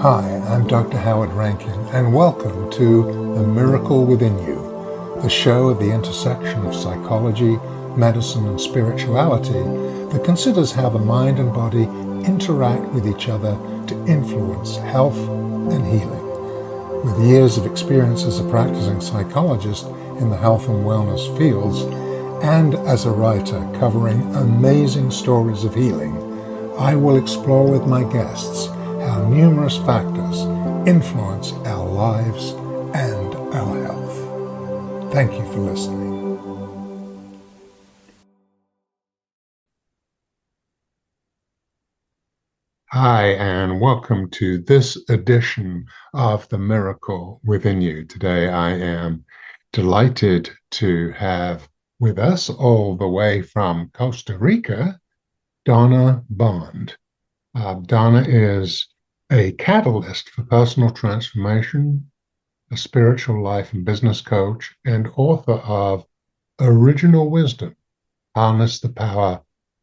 Hi, I'm Dr. Howard Rankin, and welcome to The Miracle Within You, the show at the intersection of psychology, medicine, and spirituality that considers how the mind and body interact with each other to influence health and healing. With years of experience as a practicing psychologist in the health and wellness fields, and as a writer covering amazing stories of healing, I will explore with my guests how numerous factors influence our lives and our health. Thank you for listening. Hi, and welcome to this edition of The Miracle Within You. Today, I am delighted to have with us, all the way from Costa Rica, Donna Bond. Donna is a catalyst for personal transformation, a spiritual life and business coach, and author of Original Wisdom: Harness the Power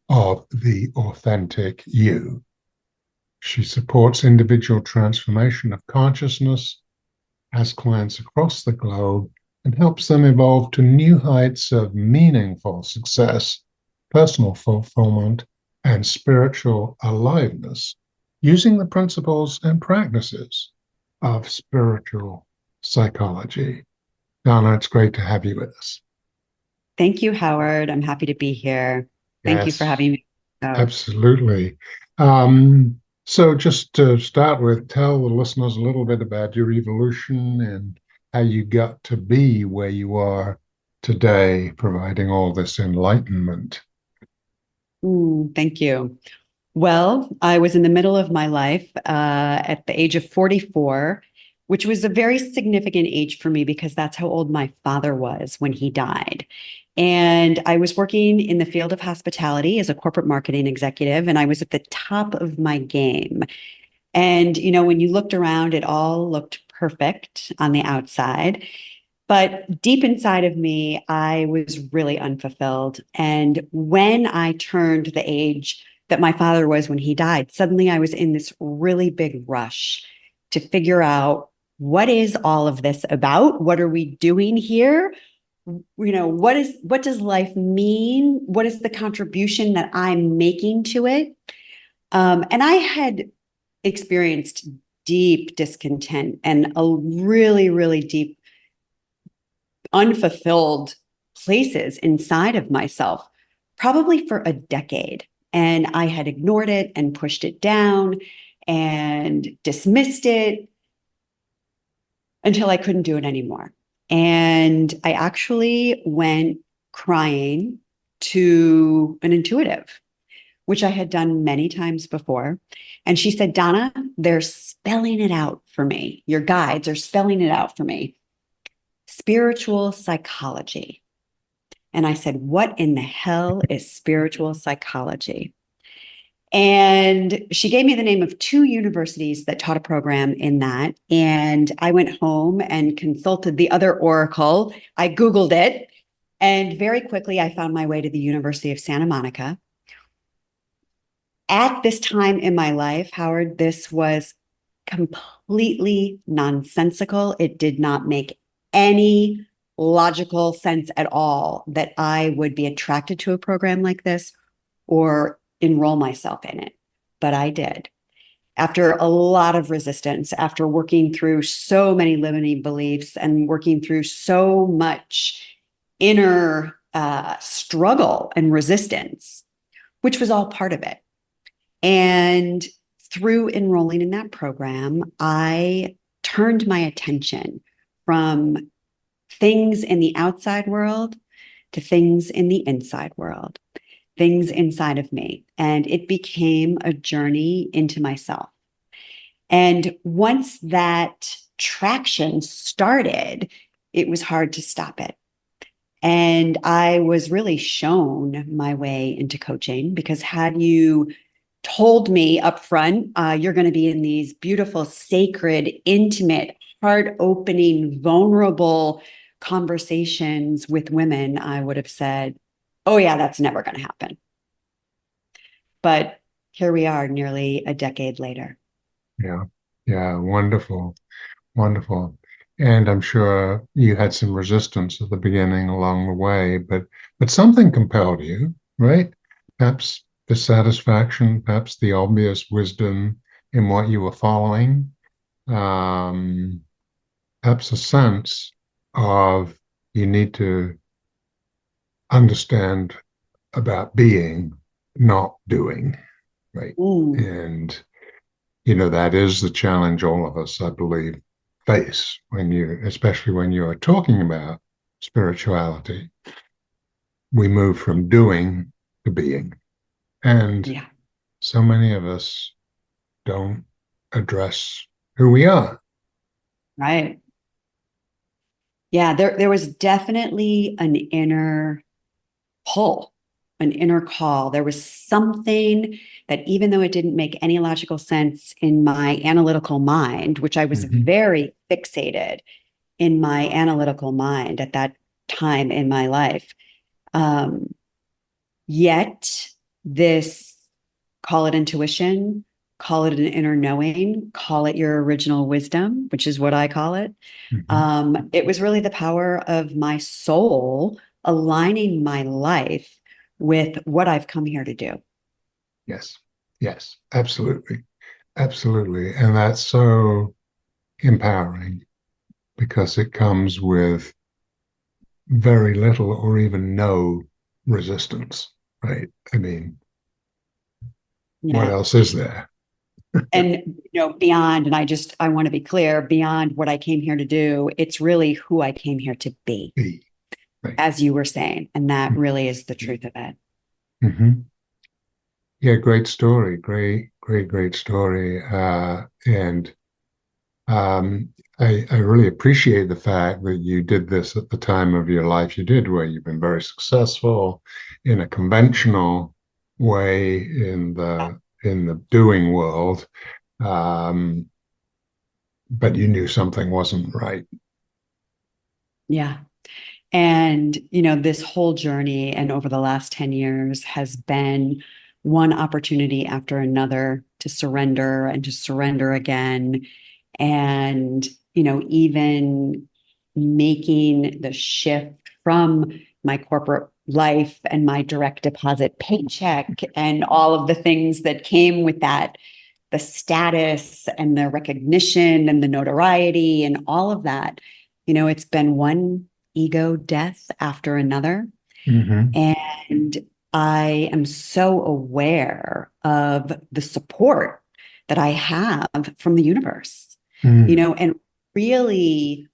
of the Authentic You. She supports individual transformation of consciousness, has clients across the globe, and helps them evolve to new heights of meaningful success, personal fulfillment, and spiritual aliveness using the principles and practices of spiritual psychology. Donna, it's great to have you with us. Thank you, Howard. I'm happy to be here. Thank you for Yes, having me. Oh, absolutely. So just to start with, tell the listeners a little bit about your evolution and how you got to be where you are today, providing all this enlightenment. thank you. Well, I was in the middle of my life at the age of 44, which was a very significant age for me because that's how old my father was when he died. And I was working in the field of hospitality as a corporate marketing executive, and I was at the top of my game. And, when you looked around, it all looked perfect on the outside. But deep inside of me, I was really unfulfilled. And when I turned the age that my father was when he died, suddenly I was in this really big rush to figure out what is all of this about? What are we doing here? What does life mean? What is the contribution that I'm making to it? And I had experienced deep discontent and a really, really deep unfulfilled places inside of myself, probably for a decade. And I had ignored it and pushed it down and dismissed it until I couldn't do it anymore. And I actually went crying to an intuitive, which I had done many times before. And she said, Donna, they're spelling it out for me. Your guides are spelling it out for me. Spiritual psychology. And I said, what in the hell is spiritual psychology? And she gave me the name of two universities that taught a program in that. And I went home and consulted the other oracle. I Googled it. And very quickly, I found my way to the University of Santa Monica. At this time in my life, Howard, this was completely nonsensical. It did not make any logical sense at all that I would be attracted to a program like this or enroll myself in it. But I did. After a lot of resistance, after working through so many limiting beliefs and working through so much inner struggle and resistance, which was all part of it. And through enrolling in that program, I turned my attention from things in the outside world to things in the inside world, things inside of me. And it became a journey into myself. And once that traction started, it was hard to stop it. And I was really shown my way into coaching because had you told me up front, you're going to be in these beautiful, sacred, intimate, heart opening, vulnerable conversations with women, I would have said, oh, yeah, that's never going to happen. But here we are nearly a decade later. Yeah. Yeah, wonderful, wonderful. And I'm sure you had some resistance at the beginning along the way, but something compelled you, right? Perhaps the satisfaction, perhaps the obvious wisdom in what you were following, um, perhaps a sense of you need to understand about being, not doing, right? Mm, And that is the challenge all of us, I believe, face especially when you are talking about spirituality. We move from doing to being. And yeah, so many of us don't address who we are. right. Yeah, there was definitely an inner pull, an inner call. There was something that, even though it didn't make any logical sense in my analytical mind, which I was Mm-hmm. very fixated in my analytical mind at that time in my life, um, yet this, call it intuition, call it an inner knowing, call it your original wisdom, which is what I call it. Mm-hmm. It was really the power of my soul aligning my life with what I've come here to do. Yes. Yes. Absolutely. Absolutely. And that's so empowering because it comes with very little or even no resistance, right? I mean, what Yeah. else is there? And beyond, and I want to be clear, beyond what I came here to do, it's really who I came here to be, Be, right. as you were saying. And that really is the truth of it. Mm-hmm. Yeah, great story. Great, great, great story. And um, I really appreciate the fact that you did this at the time of your life you did, where you've been very successful in a conventional way in the doing world, um, but you knew something wasn't right. Yeah. And, this whole journey and over the last 10 years has been one opportunity after another to surrender and to surrender again. And, even making the shift from my corporate life and my direct deposit paycheck and all of the things that came with that, the status and the recognition and the notoriety and all of that. It's been one ego death after another. Mm-hmm. And I am so aware of the support that I have from the universe, Mm. and really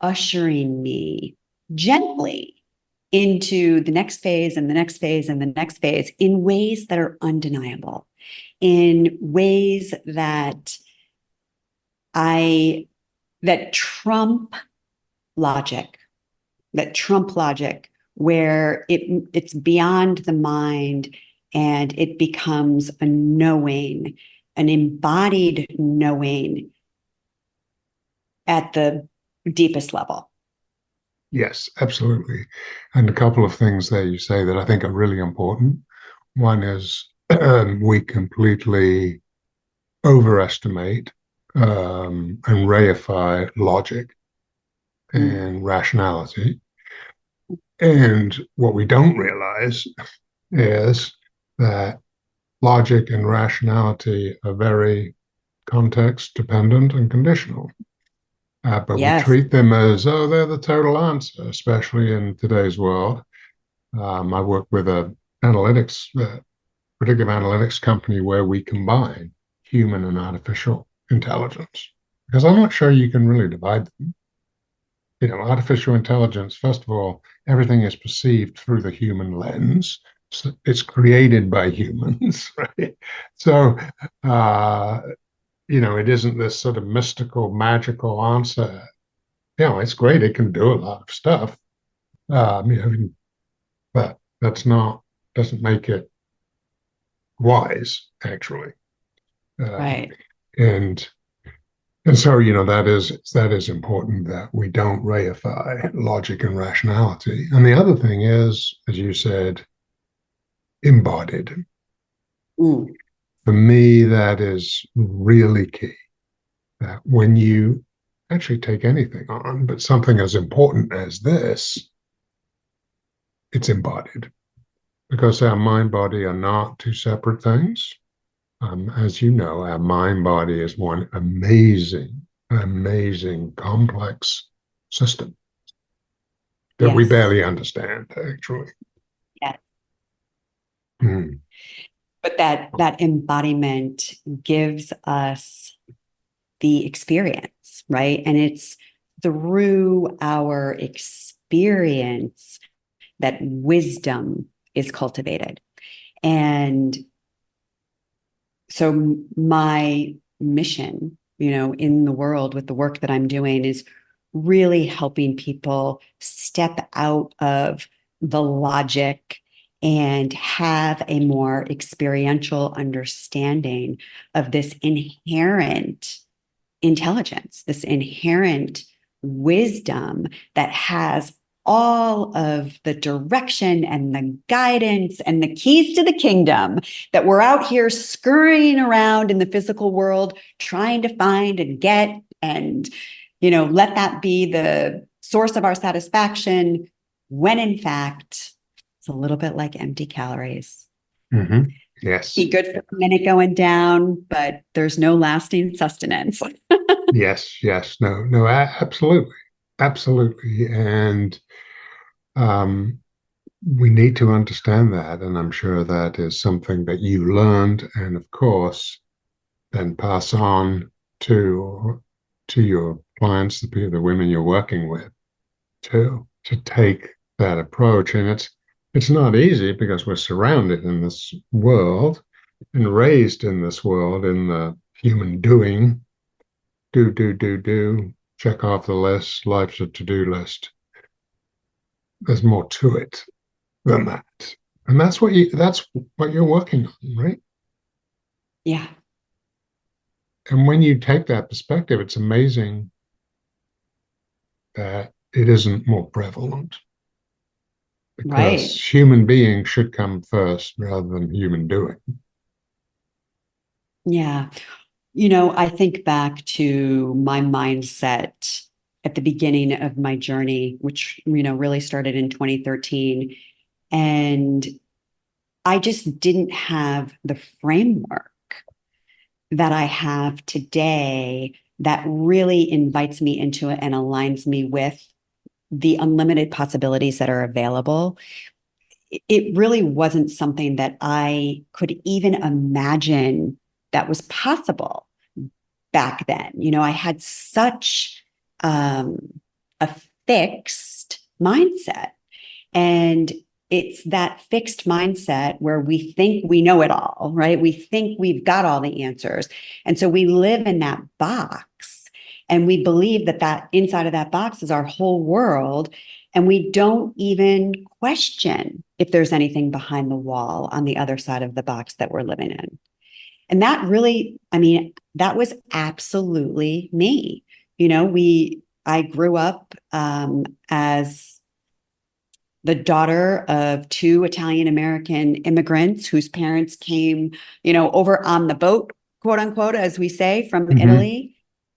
ushering me gently into the next phase and the next phase and the next phase in ways that are undeniable, in ways I that logic, trump logic, where it's beyond the mind and it becomes a knowing, an embodied knowing at the deepest level. Yes, absolutely. And a couple of things there you say that I think are really important. One is we completely overestimate and reify logic Mm. and rationality. And what we don't realize is that logic and rationality are very context dependent and conditional. But we Yes. treat them as, oh, they're the total answer, especially in today's world. I work with a predictive analytics company where we combine human and artificial intelligence because I'm not sure you can really divide them. Artificial intelligence, first of all, everything is perceived through the human lens. So it's created by humans, right? So, uh, it isn't this sort of mystical, magical answer. It's great. It can do a lot of stuff, but doesn't make it wise, actually. Um, Right. and And so, that is important that we don't reify logic and rationality. And the other thing is, as you said, embodied. Mm. For me, that is really key. that when you actually take anything on, but something as important as this, it's embodied because our mind body are not two separate things. As you know, our mind body is one amazing, complex system that we Yes. barely understand, actually. Yes. Mm. But that embodiment gives us the experience, right? And it's through our experience that wisdom is cultivated. And so my mission, in the world with the work that I'm doing is really helping people step out of the logic and have a more experiential understanding of this inherent intelligence, this inherent wisdom that has all of the direction and the guidance and the keys to the kingdom that we're out here scurrying around in the physical world trying to find and get and let that be the source of our satisfaction when in fact it's a little bit like empty calories. Mm-hmm. Yes. Be good for a minute going down, but there's no lasting sustenance. Yes. Yes. No, no, absolutely. Absolutely. And um, we need to understand that. And I'm sure that is something that you learned and, of course, then pass on to your clients, the women you're working with, to take that approach. And it's not easy because we're surrounded in this world and raised in this world in the human doing, do, check off the list, life's a to-do list. There's more to it than that. And that's what you're working on, right? Yeah, And when you take that perspective, it's amazing that it isn't more prevalent because right. human being should come first rather than human doing. Yeah. I think back to my mindset at the beginning of my journey, which, really started in 2013. And I just didn't have the framework that I have today that really invites me into it and aligns me with the unlimited possibilities that are available. It really wasn't something that I could even imagine that was possible back then. I had such um, a fixed mindset. And it's that fixed mindset where we think we know it all, right? We think we've got all the answers. And so we live in that box and we believe that inside of that box is our whole world. And we don't even question if there's anything behind the wall on the other side of the box that we're living in. And that really, I mean, that was absolutely me. I grew up as the daughter of two Italian American immigrants whose parents came, over on the boat, quote unquote, as we say, from Mm-hmm. Italy.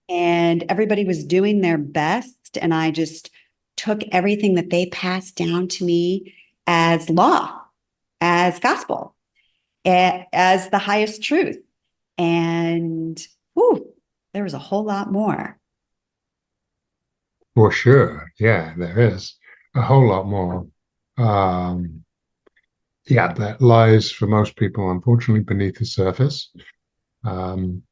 And everybody was doing their best. And I just took everything that they passed down to me as law, as gospel, as the highest truth. And whew, there was a whole lot more. For sure. Yeah, there is a whole lot more. Um, yeah, that lies for most people, unfortunately, beneath the surface. Um,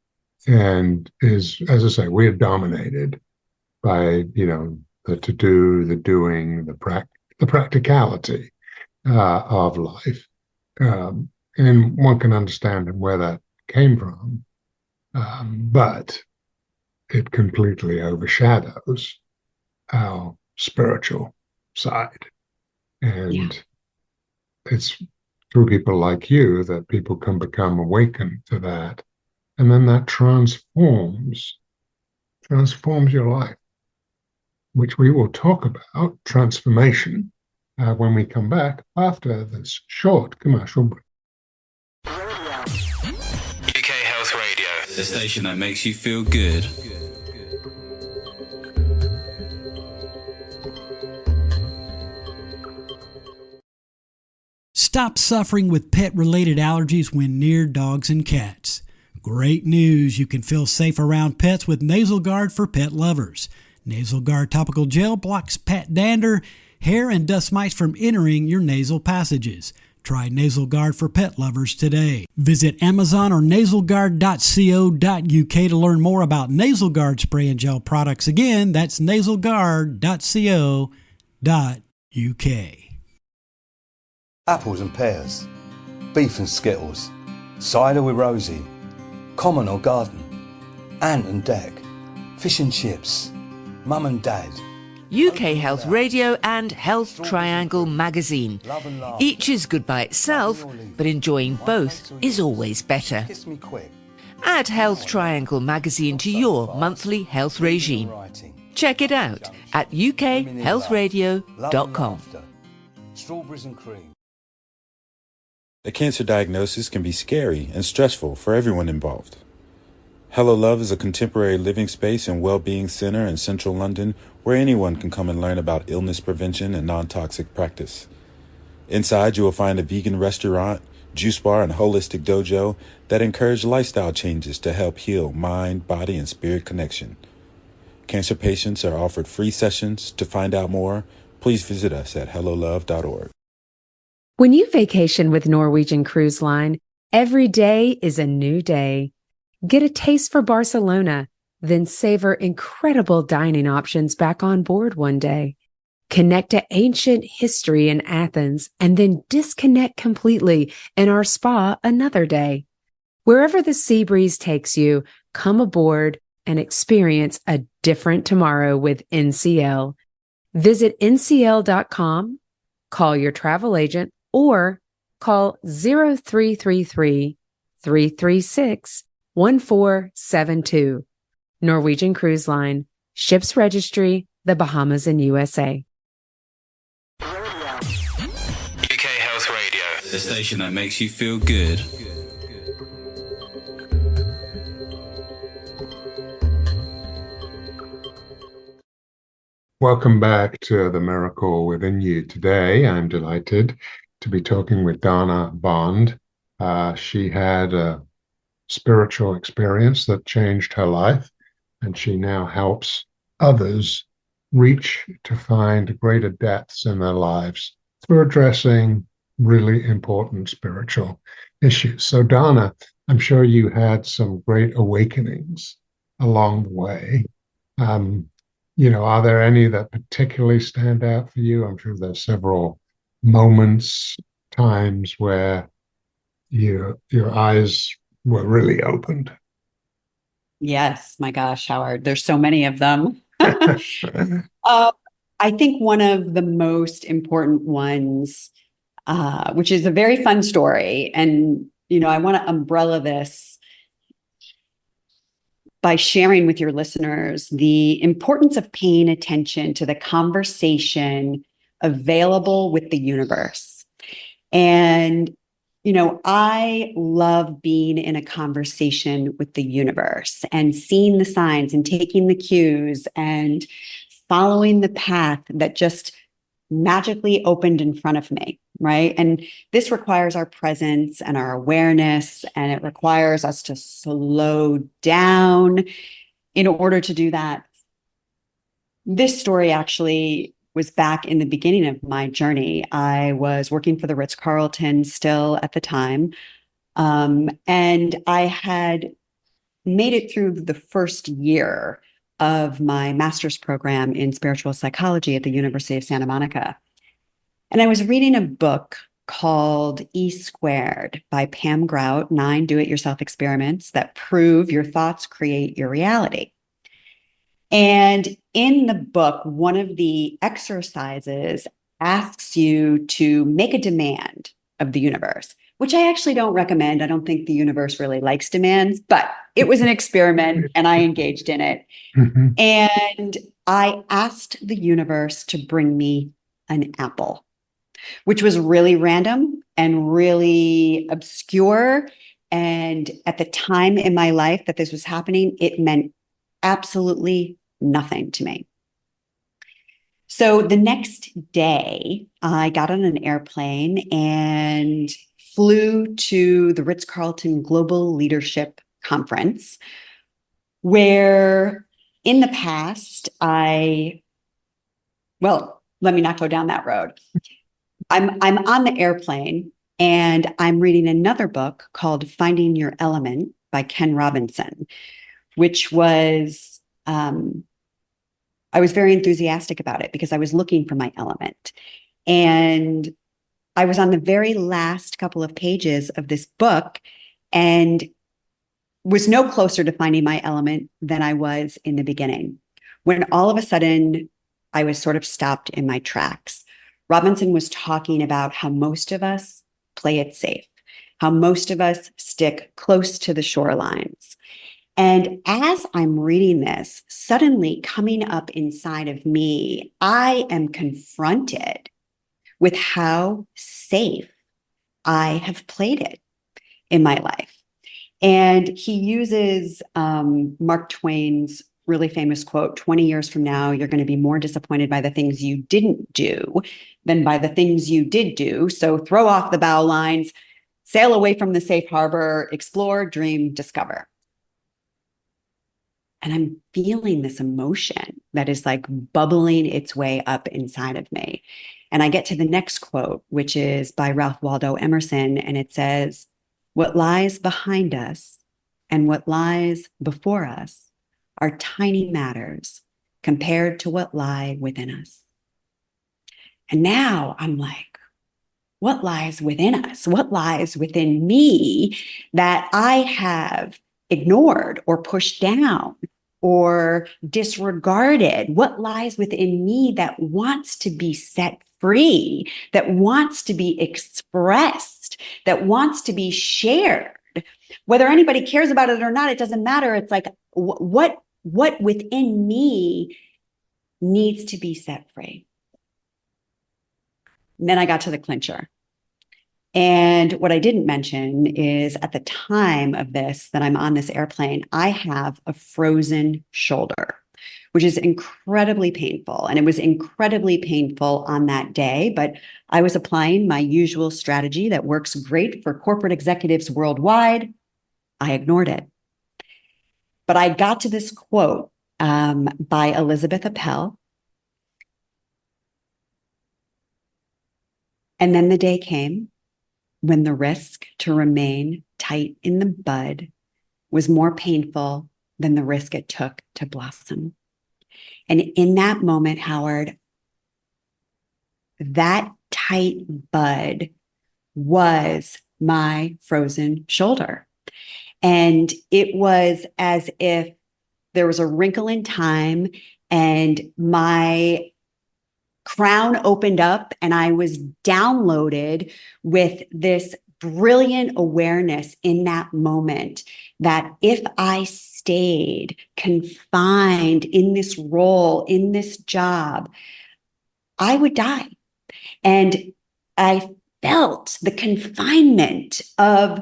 and is, as I say, we're dominated by, the to do, the doing, the practicality of life. And one can understand where that came from. But it completely overshadows our spiritual side. Yeah. And it's through people like you that people can become awakened to that. And then that transforms your life, which we will talk about transformation when we come back after this short commercial break. UK Health Radio, the station that makes you feel good. stop suffering with pet-related allergies when near dogs and cats. Great news! You can feel safe around pets with Nasal Guard for pet lovers. Nasal Guard topical gel blocks pet dander, hair, and dust mites from entering your nasal passages. Try Nasal Guard for pet lovers today. Visit Amazon or nasalguard.co.uk to learn more about Nasal Guard spray and gel products. Again, that's nasalguard.co.uk. Apples and pears, beef and skittles, cider with Rosie, common or garden, ant and deck, fish and chips, mum and dad. UK Health Radio and Health Triangle magazine. Each is good by itself, but enjoying both is always better. Kiss me quick. Add Health Triangle magazine to your monthly health regime. Check it out at ukhealthradio.com. Strawberries and cream. A cancer diagnosis can be scary and stressful for everyone involved. Hello Love is a contemporary living space and well-being center in central London where anyone can come and learn about illness prevention and non-toxic practice. Inside, you will find a vegan restaurant, juice bar, and holistic dojo that encourage lifestyle changes to help heal mind, body, and spirit connection. Cancer patients are offered free sessions. To find out more, please visit us at hellolove.org. When you vacation with Norwegian Cruise Line, every day is a new day. Get a taste for Barcelona, then savor incredible dining options back on board one day. Connect to ancient history in Athens and then disconnect completely in our spa another day. Wherever the sea breeze takes you, come aboard and experience a different tomorrow with NCL. Visit ncl.com, call your travel agent, or call 0333 336 1472. Norwegian Cruise Line. Ships registry, the Bahamas and USA. UK Health Radio, the station that makes you feel good. Welcome back to The Miracle Within You. Today, I'm delighted to be talking with Donna Bond. She had a spiritual experience that changed her life, and she now helps others reach to find greater depths in their lives through addressing really important spiritual issues. So, Donna, I'm sure you had some great awakenings along the way. Are there any that particularly stand out for you? I'm sure there's several moments, times where your eyes were really opened. Yes, my gosh, Howard, there's so many of them. I think one of the most important ones, which is a very fun story, and I want to umbrella this by sharing with your listeners the importance of paying attention to the conversation available with the universe. And I love being in a conversation with the universe and seeing the signs and taking the cues and following the path that just magically opened in front of me, right? And this requires our presence and our awareness, and it requires us to slow down in order to do that. This story actually was back in the beginning of my journey. I was working for the Ritz-Carlton still at the time. And I had made it through the first year of my master's program in spiritual psychology at the University of Santa Monica. And I was reading a book called E Squared by Pam Grout, 9 Do-It-Yourself Experiments that prove your thoughts create your reality. And in the book, one of the exercises asks you to make a demand of the universe, which I actually don't recommend. I don't think the universe really likes demands, but it was an experiment and I engaged in it. Mm-hmm. And I asked the universe to bring me an apple, which was really random and really obscure. And at the time in my life that this was happening, it meant absolutely nothing to me. So the next day, I got on an airplane and flew to the Ritz-Carlton Global Leadership Conference, where in the past, let me not go down that road. I'm on the airplane and I'm reading another book called Finding Your Element by Ken Robinson, which was, I was very enthusiastic about it because I was looking for my element. And I was on the very last couple of pages of this book and was no closer to finding my element than I was in the beginning, when all of a sudden I was sort of stopped in my tracks. Robinson was talking about how most of us play it safe, how most of us stick close to the shorelines. And as I'm reading this, suddenly coming up inside of me, I am confronted with how safe I have played it in my life. And he uses Mark Twain's really famous quote, 20 years from now, you're going to be more disappointed by the things you didn't do than by the things you did do. So throw off the bow lines, sail away from the safe harbor, explore, dream, discover. And I'm feeling this emotion that is like bubbling its way up inside of me. And I get to the next quote, which is by Ralph Waldo Emerson. And it says, what lies behind us and what lies before us are tiny matters compared to what lie within us. And now I'm like, what lies within us? What lies within me that I have ignored or pushed down or disregarded? What lies within me that wants to be set free, that wants to be expressed, that wants to be shared? Whether anybody cares about it or not, it doesn't matter. It's like, what within me needs to be set free? And then I got to the clincher. And what I didn't mention is at the time of this, that I'm on this airplane, I have a frozen shoulder, which is incredibly painful. And it was incredibly painful on that day, but I was applying my usual strategy that works great for corporate executives worldwide. I ignored it. But I got to this quote by Elizabeth Appel. And then the day came when the risk to remain tight in the bud was more painful than the risk it took to blossom. And in that moment, Howard, that tight bud was my frozen shoulder. And it was as if there was a wrinkle in time and my crown opened up and I was downloaded with this brilliant awareness in that moment that if I stayed confined in this role, in this job, I would die. And I felt the confinement of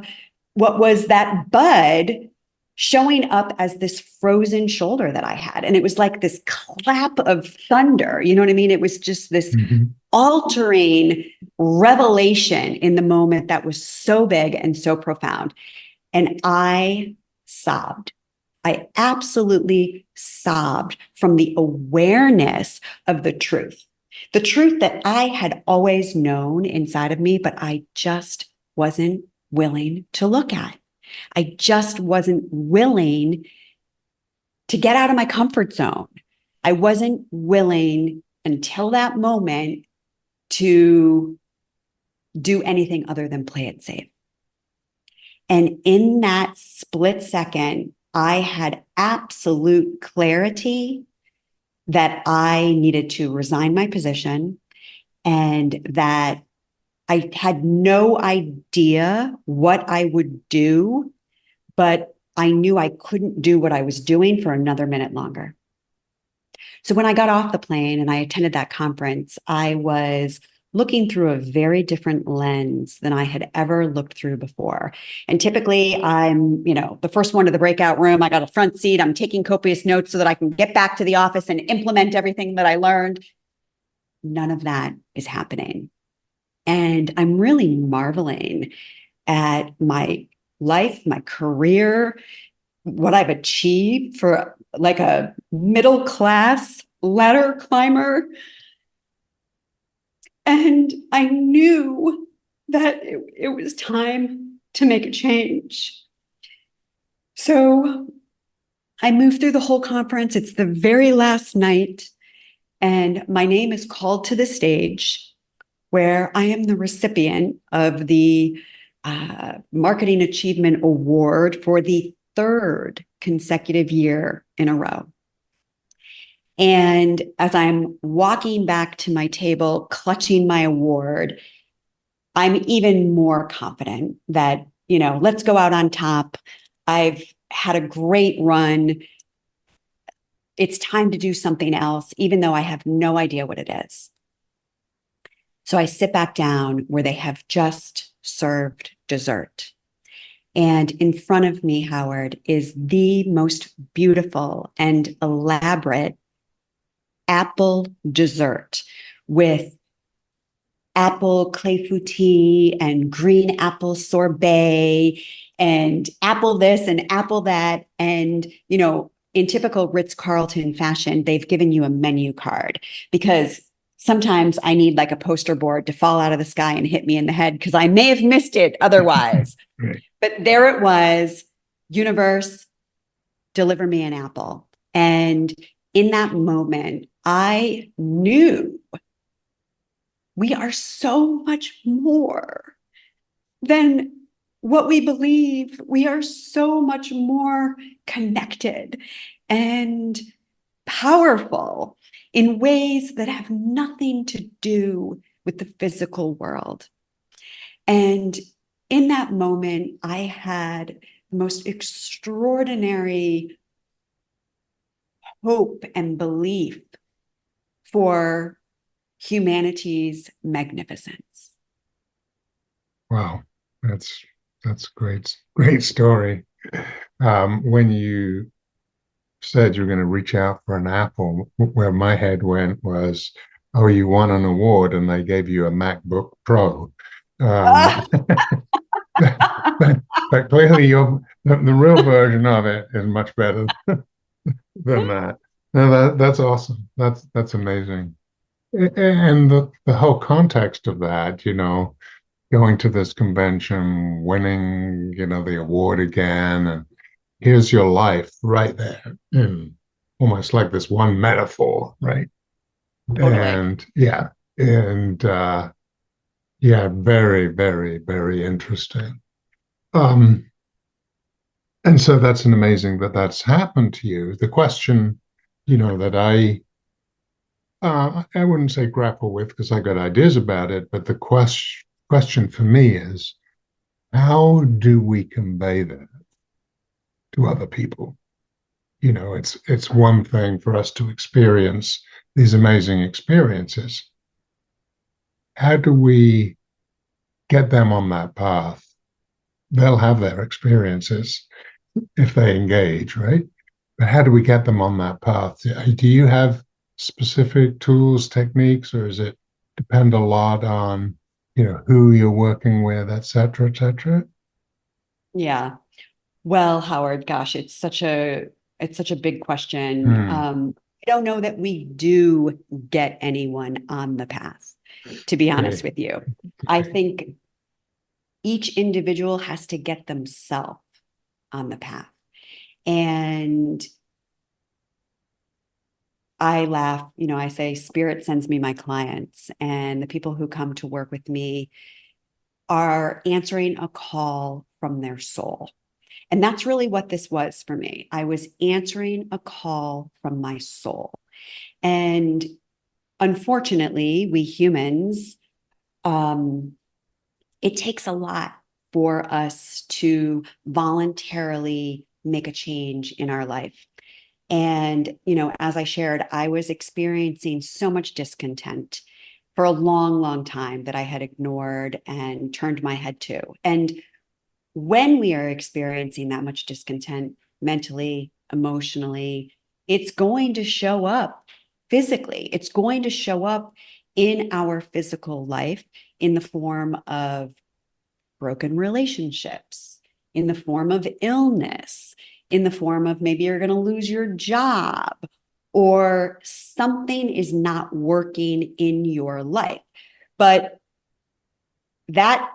what was that bud showing up as this frozen shoulder that I had. And it was like this clap of thunder. You know what I mean? It was just this altering revelation in the moment that was so big and so profound. And I sobbed. I absolutely sobbed from the awareness of the truth that I had always known inside of me, but I just wasn't willing to look at. I just wasn't willing to get out of my comfort zone. I wasn't willing until that moment to do anything other than play it safe. And in that split second, I had absolute clarity that I needed to resign my position and that I had no idea what I would do, but I knew I couldn't do what I was doing for another minute longer. So when I got off the plane and I attended that conference, I was looking through a very different lens than I had ever looked through before. And typically I'm, the first one to the breakout room. I got a front seat. I'm taking copious notes so that I can get back to the office and implement everything that I learned. none of that is happening. And I'm really marveling at my life, my career, what I've achieved for like a middle class ladder climber. And I knew that it was time to make a change. So I moved through the whole conference. It's the very last night, and my name is called to the stage where I am the recipient of the Marketing Achievement Award for the third consecutive year in a row. And as I'm walking back to my table, clutching my award, I'm even more confident that, let's go out on top. I've had a great run. It's time to do something else, even though I have no idea what it is. So I sit back down where they have just served dessert. And in front of me, Howard, is the most beautiful and elaborate apple dessert with apple clafouti and green apple sorbet and apple this and apple that. And, in typical Ritz-Carlton fashion, they've given you a menu card because sometimes I need like a poster board to fall out of the sky and hit me in the head because I may have missed it otherwise. Right. But there it was, universe, deliver me an apple. And in that moment, I knew we are so much more than what we believe. We are so much more connected and powerful in ways that have nothing to do with the physical world. And in that moment, I had the most extraordinary hope and belief for humanity's magnificence. Wow, that's great story. When you said you're going to reach out for an apple, where my head went was, oh, you won an award and they gave you a MacBook Pro. Um, but clearly the real version of it is much better than that. No, that's awesome. That's amazing. And the whole context of that, going to this convention, winning, the award again, and here's your life right there in almost like this one metaphor, right? Totally. And yeah, and yeah, very, very, very interesting. Um, and so that's an amazing that that's happened to you. The question, that I wouldn't say grapple with because I got ideas about it, but the question for me is, how do we convey that to other people? It's one thing for us to experience these amazing experiences. How do we get them on that path? They'll have their experiences if they engage, right? But how do we get them on that path? Do you have specific tools, techniques, or does it depend a lot on, who you're working with, et cetera, et cetera? Yeah. Well, Howard, gosh, it's such a big question. Hmm. I don't know that we do get anyone on the path, to be honest Okay. with you. I think each individual has to get themselves on the path. And I laugh, I say spirit sends me my clients, and the people who come to work with me are answering a call from their soul. And that's really what this was for me. I was answering a call from my soul. And unfortunately, we humans, it takes a lot for us to voluntarily make a change in our life. And, as I shared, I was experiencing so much discontent for a long, long time that I had ignored and turned my head to. And when we are experiencing that much discontent mentally, emotionally, it's going to show up physically. It's going to show up in our physical life in the form of broken relationships, in the form of illness, in the form of maybe you're going to lose your job or something is not working in your life. But that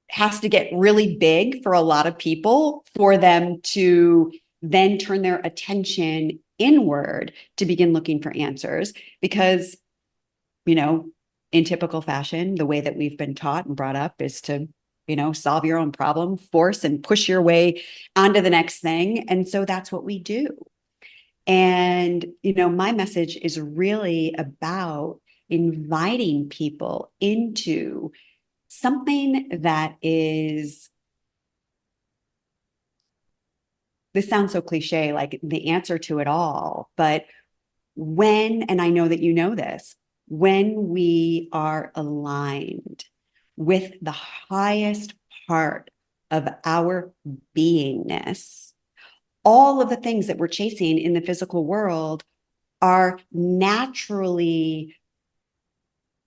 has to get really big for a lot of people for them to then turn their attention inward to begin looking for answers. Because, in typical fashion, the way that we've been taught and brought up is to, solve your own problem, force and push your way onto the next thing. And so that's what we do. And, my message is really about inviting people into something that is, this sounds so cliche, like the answer to it all, but and I know that you know this, when we are aligned with the highest part of our beingness, all of the things that we're chasing in the physical world are naturally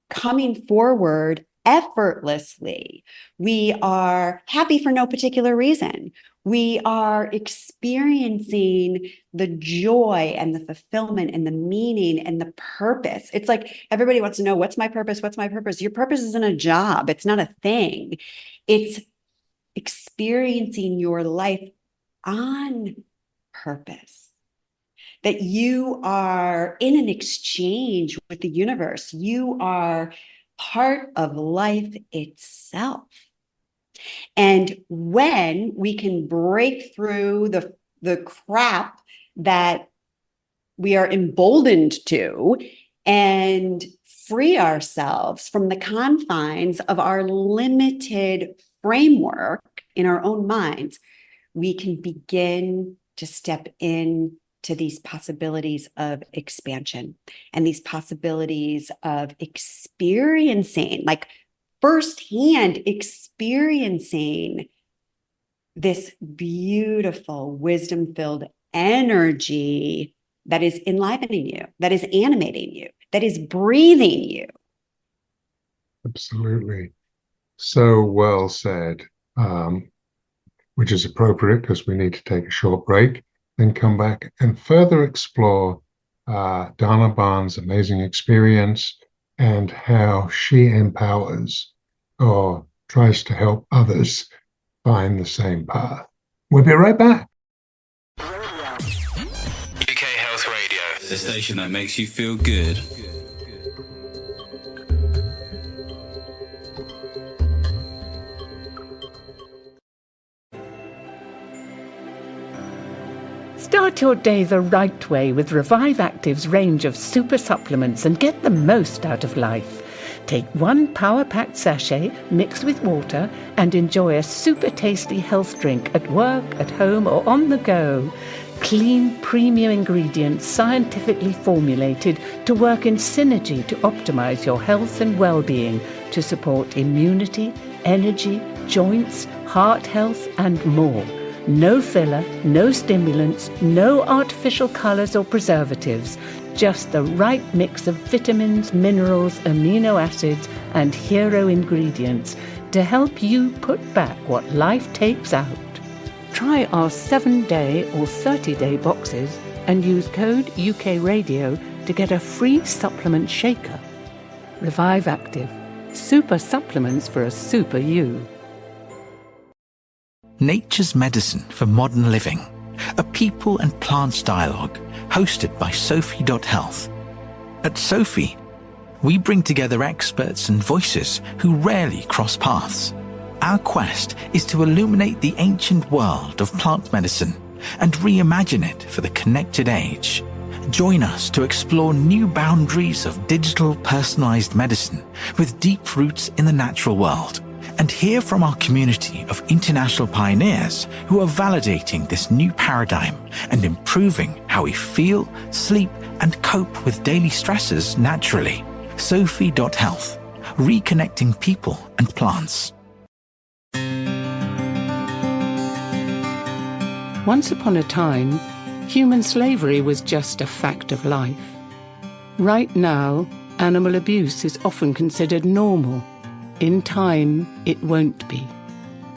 coming forward effortlessly. We are happy for no particular reason. We are experiencing the joy and the fulfillment and the meaning and the purpose. It's like everybody wants to know, what's my purpose? What's my purpose? Your purpose isn't a job. It's not a thing. It's experiencing your life on purpose. That you are in an exchange with the universe. You are part of life itself. And when we can break through the crap that we are emboldened to and free ourselves from the confines of our limited framework in our own minds, we can begin to step in to these possibilities of expansion and these possibilities of experiencing, like firsthand experiencing this beautiful wisdom-filled energy that is enlivening you, that is animating you, that is breathing you. Absolutely. So well said, which is appropriate because we need to take a short break, then come back and further explore Donna Barnes' amazing experience and how she empowers or tries to help others find the same path. We'll be right back. UK Health Radio, the station that makes you feel good. Start your day the right way with Revive Active's range of super supplements and get the most out of life. Take one power-packed sachet mixed with water and enjoy a super tasty health drink at work, at home or on the go. Clean, premium ingredients scientifically formulated to work in synergy to optimize your health and well-being to support immunity, energy, joints, heart health and more. No filler, no stimulants, no artificial colours or preservatives, just the right mix of vitamins, minerals, amino acids and hero ingredients to help you put back what life takes out. Try our 7-day or 30-day boxes and use code UK Radio to get a free supplement shaker. Revive Active. Super supplements for a super you. Nature's Medicine for Modern Living, a people and plants dialogue hosted by Sophie.health. At Sophie, we bring together experts and voices who rarely cross paths. Our quest is to illuminate the ancient world of plant medicine and reimagine it for the connected age. Join us to explore new boundaries of digital personalized medicine with deep roots in the natural world, and hear from our community of international pioneers who are validating this new paradigm and improving how we feel, sleep, and cope with daily stresses naturally. Sophie.health, reconnecting people and plants. Once upon a time, human slavery was just a fact of life. Right now, Animal abuse is often considered normal. In time, it won't be.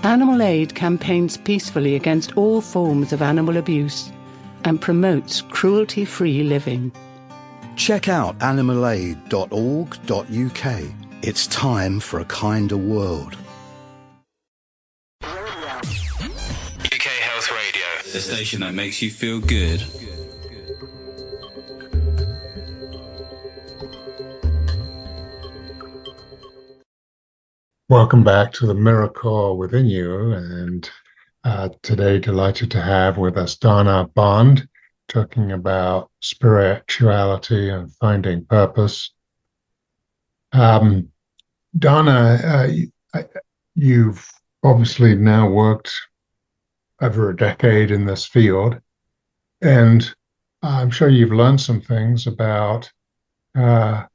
Animal Aid campaigns peacefully against all forms of animal abuse and promotes cruelty-free living. Check out animalaid.org.uk. It's time for a kinder world. UK Health Radio, the station that makes you feel good. Welcome back to the Miracle Within You, and today delighted to have with us Donna Bond, talking about spirituality and finding purpose. Donna, you've obviously now worked over a decade in this field, and I'm sure you've learned some things about other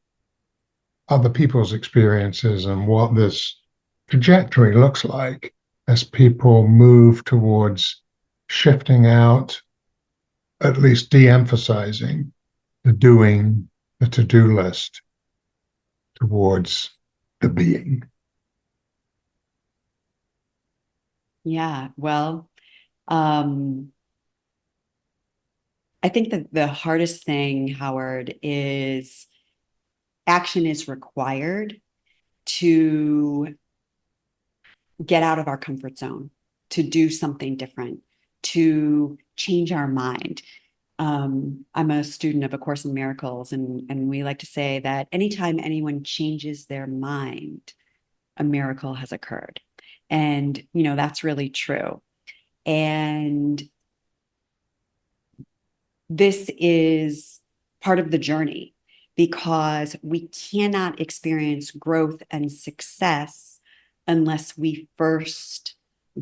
people's experiences and what this trajectory looks like as people move towards shifting out, at least de-emphasizing the doing, the to-do list, towards the being. Yeah, well, I think that the hardest thing, Howard, is action is required to get out of our comfort zone, to do something different, to change our mind. I'm a student of A Course in Miracles, and we like to say that anytime anyone changes their mind, a miracle has occurred. And, that's really true. And this is part of the journey, because we cannot experience growth and success unless we first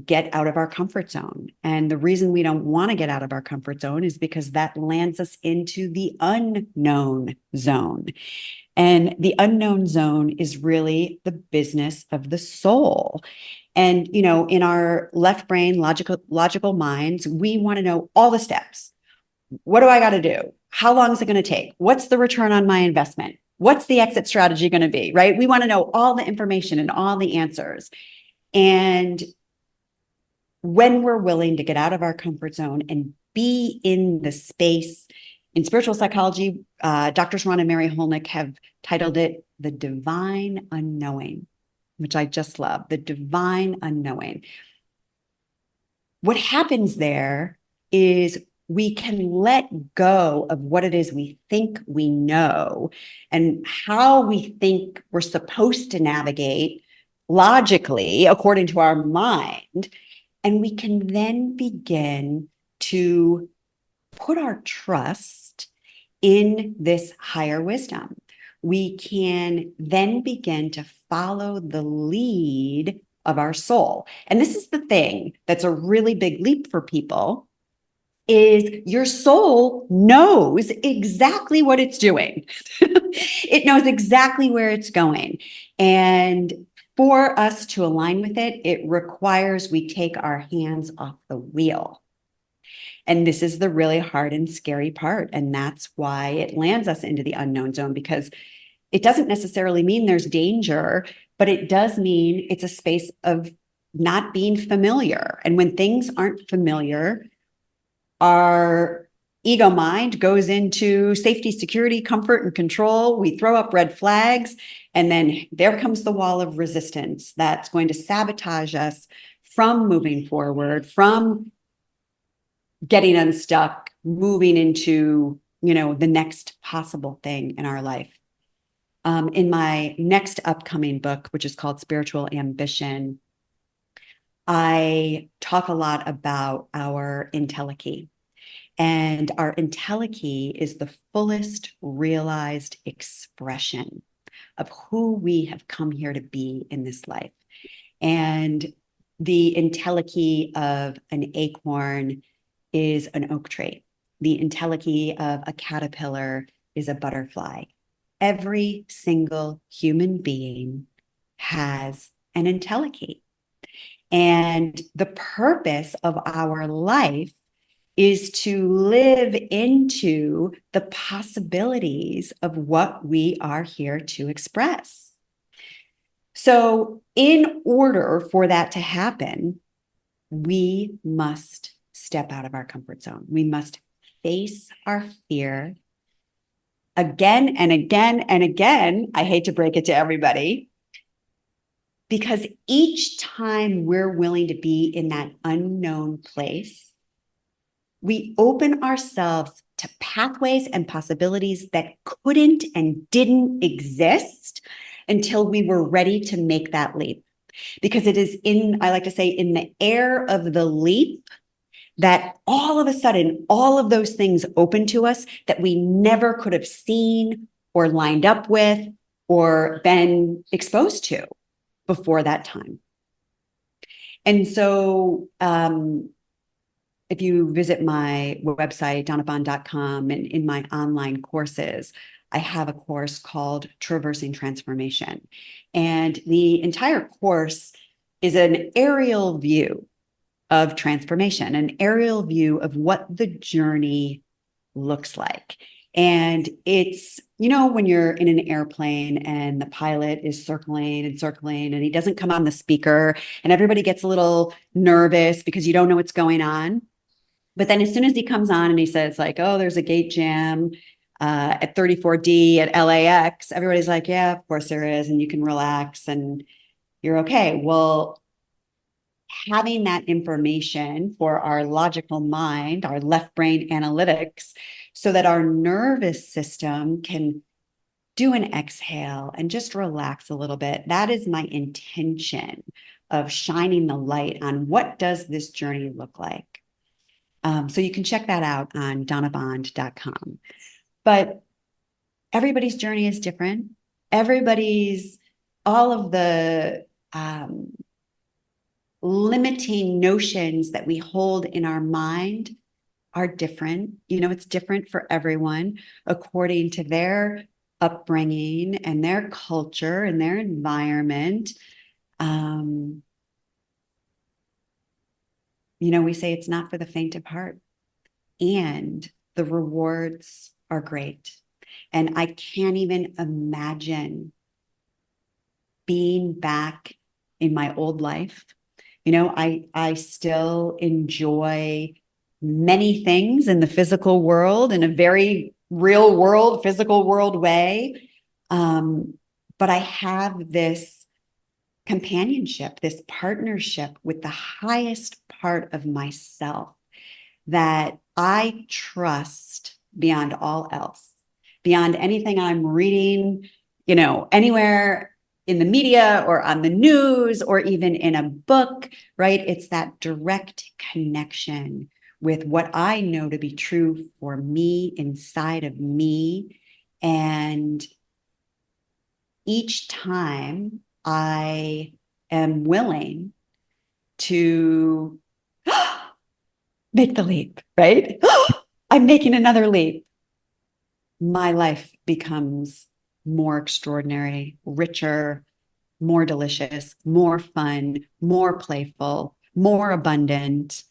get out of our comfort zone. And the reason we don't want to get out of our comfort zone is because that lands us into the unknown zone. And the unknown zone is really the business of the soul. And, in our left brain, logical minds, we want to know all the steps. What do I got to do? How long is it going to take? What's the return on my investment? What's the exit strategy going to be, right? We want to know all the information and all the answers. And when we're willing to get out of our comfort zone and be in the space, in spiritual psychology, Doctors Ron and Mary Holnick have titled it The Divine Unknowing, which I just love, the divine unknowing. What happens there is we can let go of what it is we think we know and how we think we're supposed to navigate logically according to our mind. And we can then begin to put our trust in this higher wisdom. We can then begin to follow the lead of our soul. And this is the thing that's a really big leap for people, is your soul knows exactly what it's doing. It knows exactly where it's going. And for us to align with it, it requires we take our hands off the wheel. And this is the really hard and scary part. And that's why it lands us into the unknown zone, because it doesn't necessarily mean there's danger, but it does mean it's a space of not being familiar. And when things aren't familiar, our ego mind goes into safety, security, comfort, and control. We throw up red flags, and then there comes the wall of resistance that's going to sabotage us from moving forward, from getting unstuck, moving into, the next possible thing in our life. In my next upcoming book, which is called Spiritual Ambition, I talk a lot about our entelechy. And our entelechy is the fullest realized expression of who we have come here to be in this life. And the entelechy of an acorn is an oak tree. The entelechy of a caterpillar is a butterfly. Every single human being has an entelechy. And the purpose of our life is to live into the possibilities of what we are here to express. So, in order for that to happen, we must step out of our comfort zone. We must face our fear again and again and again. I hate to break it to everybody, because each time we're willing to be in that unknown place, we open ourselves to pathways and possibilities that couldn't and didn't exist until we were ready to make that leap. Because it is I like to say, in the air of the leap, that all of a sudden, all of those things open to us that we never could have seen or lined up with or been exposed to before that time. And so, if you visit my website, donnabond.com, and in my online courses, I have a course called Traversing Transformation. And the entire course is an aerial view of transformation, an aerial view of what the journey looks like. And it's, when you're in an airplane and the pilot is circling and circling and he doesn't come on the speaker and everybody gets a little nervous because you don't know what's going on. But then as soon as he comes on and he says like, oh, there's a gate jam at 34D at LAX, everybody's like, yeah, of course there is. And you can relax and you're okay. Well, having that information for our logical mind, our left brain analytics, so that our nervous system can do an exhale and just relax a little bit. That is my intention of shining the light on what does this journey look like. So you can check that out on donnabond.com. But everybody's journey is different. All of the limiting notions that we hold in our mind are different. It's different for everyone according to their upbringing and their culture and their environment. We say it's not for the faint of heart, and the rewards are great. And I can't even imagine being back in my old life. I still enjoy many things in the physical world, in a very real world, physical world way. But I have this companionship, this partnership with the highest part of myself that I trust beyond all else, beyond anything I'm reading, anywhere in the media or on the news or even in a book, right? It's that direct connection with what I know to be true for me, inside of me. And each time I am willing to make the leap, right? I'm making another leap. My life becomes more extraordinary, richer, more delicious, more fun, more playful, more abundant.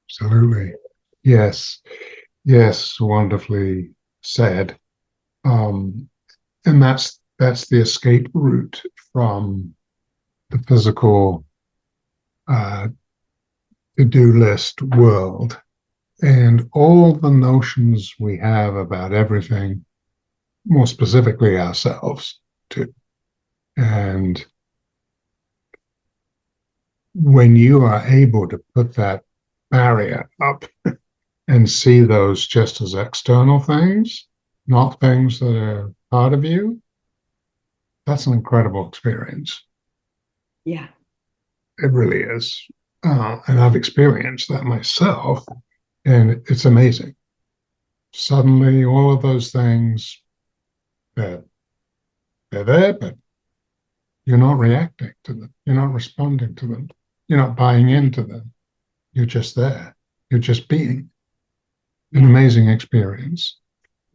Absolutely. Yes. Yes. Wonderfully said. And that's the escape route from the physical to-do list world and all the notions we have about everything, more specifically ourselves too. And when you are able to put that barrier up and see those just as external things, not things that are part of you, that's an incredible experience. Yeah. It really is. And I've experienced that myself, and it's amazing. Suddenly, all of those things, they're there, but you're not reacting to them. You're not responding to them. You're not buying into them. You're just there. You're just being. An amazing experience.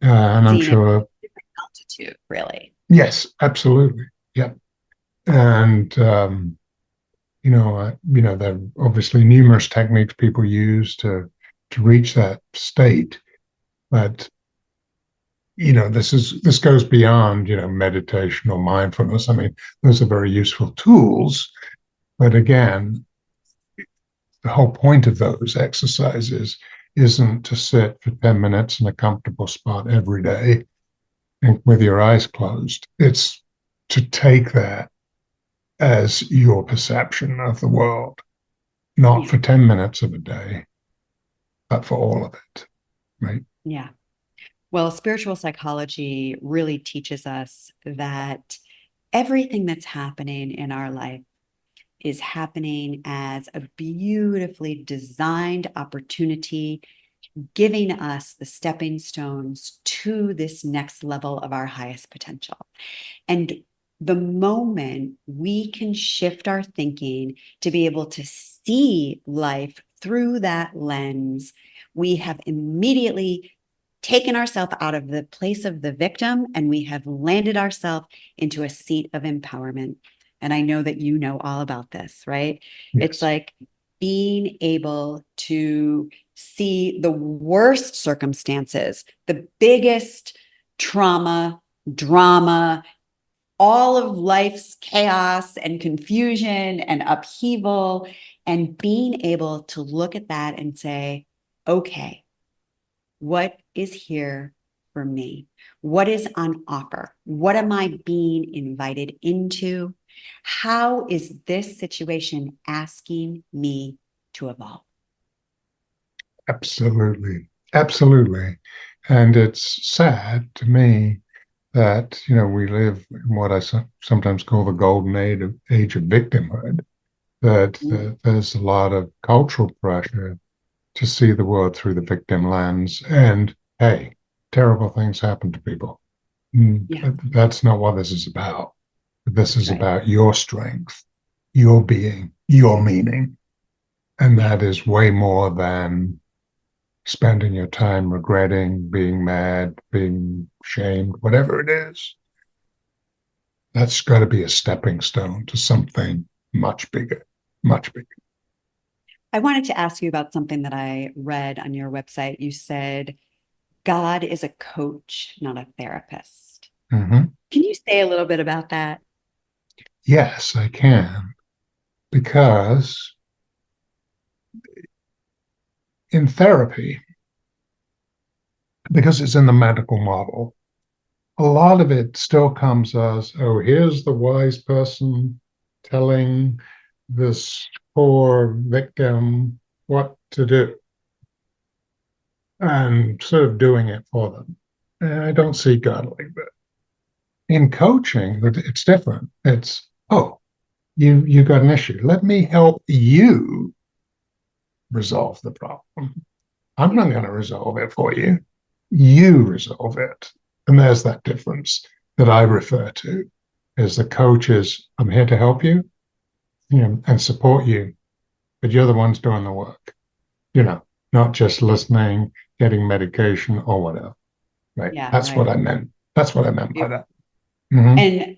And I'm sure. Different altitude, really. Yes, absolutely. Yep. And, There are obviously numerous techniques people use to reach that state, but this goes beyond meditation or mindfulness. I mean, those are very useful tools, but again, the whole point of those exercises isn't to sit for 10 minutes in a comfortable spot every day and with your eyes closed. It's to take that as your perception of the world, not for 10 minutes of a day, but for all of it, right? Yeah. Well, spiritual psychology really teaches us that everything that's happening in our life is happening as a beautifully designed opportunity, giving us the stepping stones to this next level of our highest potential. And the moment we can shift our thinking to be able to see life through that lens, we have immediately taken ourselves out of the place of the victim and we have landed ourselves into a seat of empowerment. And I know that you know all about this, right? Yes. It's like being able to see the worst circumstances, the biggest trauma, drama, all of life's chaos and confusion and upheaval, and being able to look at that and say, okay, what is here for me? What is on offer? What am I being invited into? How is this situation asking me to evolve? Absolutely. Absolutely. And it's sad to me that, we live in what I sometimes call the golden age of victimhood, that there's a lot of cultural pressure to see the world through the victim lens. And hey, terrible things happen to people. That's not what this is about. This is about your strength, your being, your meaning. And that is way more than spending your time regretting, being mad, being shamed, whatever it is. That's got to be a stepping stone to something much bigger, much bigger. I wanted to ask you about something that I read on your website. You said, God is a coach, not a therapist. Mm-hmm. Can you say a little bit about that? Yes, I can. Because in therapy, because it's in the medical model, a lot of it still comes as, oh, here's the wise person telling this poor victim what to do and sort of doing it for them. And I don't see God like that. In coaching, it's different. It's, oh, you got an issue. Let me help you resolve the problem. I'm not going to resolve it for you. You resolve it. And there's that difference that I refer to as the coach is, I'm here to help you, and support you, but you're the ones doing the work, not just listening, getting medication or whatever. Right. Yeah, That's what right. I meant. That's what I meant by that. Mm-hmm. And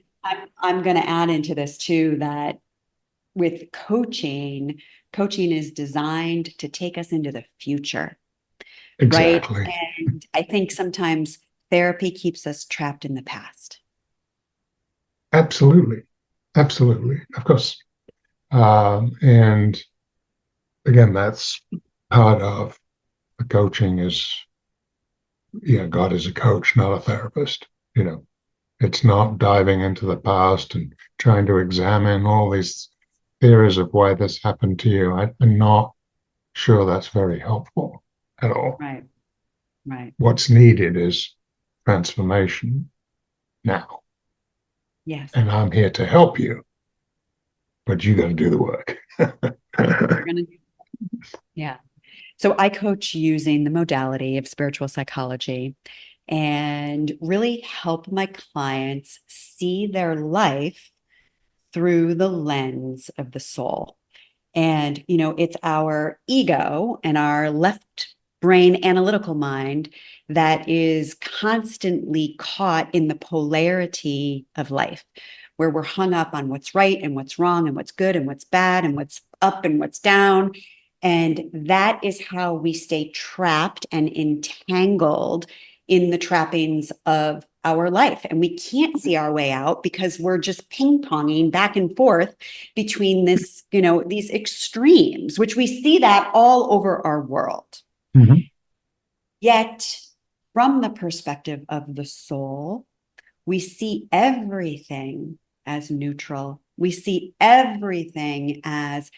I'm going to add into this too that with coaching is designed to take us into the future, Exactly. right? And I think sometimes therapy keeps us trapped in the past. Absolutely. Absolutely. Of course. And again, that's part of the coaching is, God is a coach, not a therapist. It's not diving into the past and trying to examine all these theories of why this happened to you. I'm not sure that's very helpful at all. Right. Right. What's needed is transformation now. Yes. And I'm here to help you, but you got to do the work. You're gonna Yeah. So I coach using the modality of spiritual psychology and really help my clients see their life through the lens of the soul. And, it's our ego and our left brain analytical mind that is constantly caught in the polarity of life, where we're hung up on what's right and what's wrong and what's good and what's bad and what's up and what's down. And that is how we stay trapped and entangled in the trappings of our life. And we can't see our way out because we're just ping-ponging back and forth between this, these extremes, which we see that all over our world. Mm-hmm. Yet, from the perspective of the soul, we see everything as neutral. We see everything as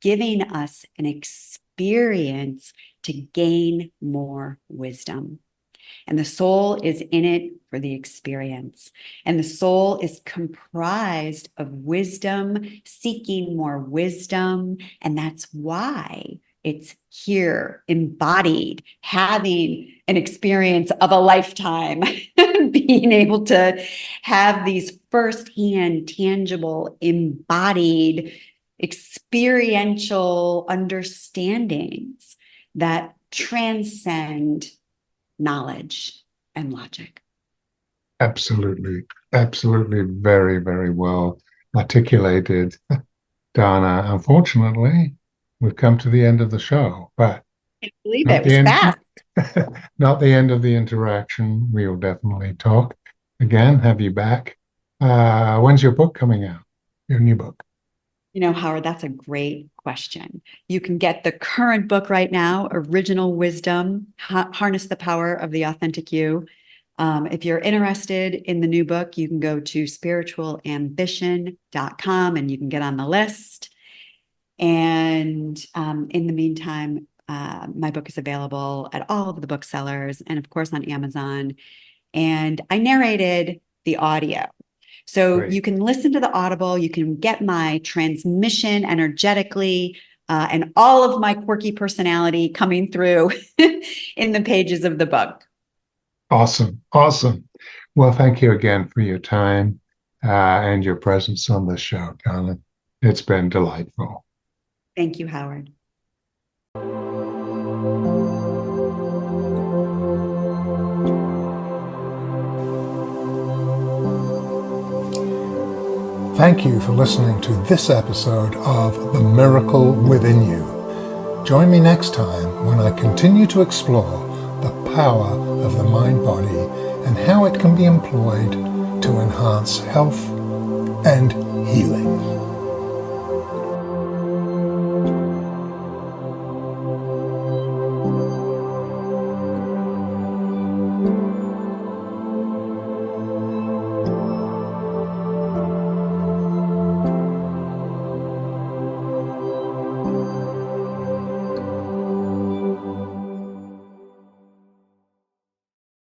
giving us an experience to gain more wisdom. And the soul is in it for the experience. And the soul is comprised of wisdom, seeking more wisdom. And that's why it's here, embodied, having an experience of a lifetime, being able to have these firsthand, tangible, embodied, experiential understandings that transcend knowledge and logic. Absolutely. Absolutely. Very, very well articulated, Dana. Unfortunately, we've come to the end of the show, but I can't believe not it the was end, fast. not the end of the interaction. We'll definitely talk again, have you back. When's your book coming out? Your new book? Howard, that's a great question. You can get the current book right now, Original Wisdom, Harness the Power of the Authentic You. If you're interested in the new book, you can go to spiritualambition.com and you can get on the list. And in the meantime, my book is available at all of the booksellers and, of course, on Amazon. And I narrated the audio. So Great. you can listen to the Audible, you can get my transmission energetically, and all of my quirky personality coming through in the pages of the book. Awesome. Awesome. Well, thank you again for your time and your presence on the show, Donna. It's been delightful. Thank you, Howard. Thank you for listening to this episode of The Miracle Within You. Join me next time when I continue to explore the power of the mind-body and how it can be employed to enhance health and healing.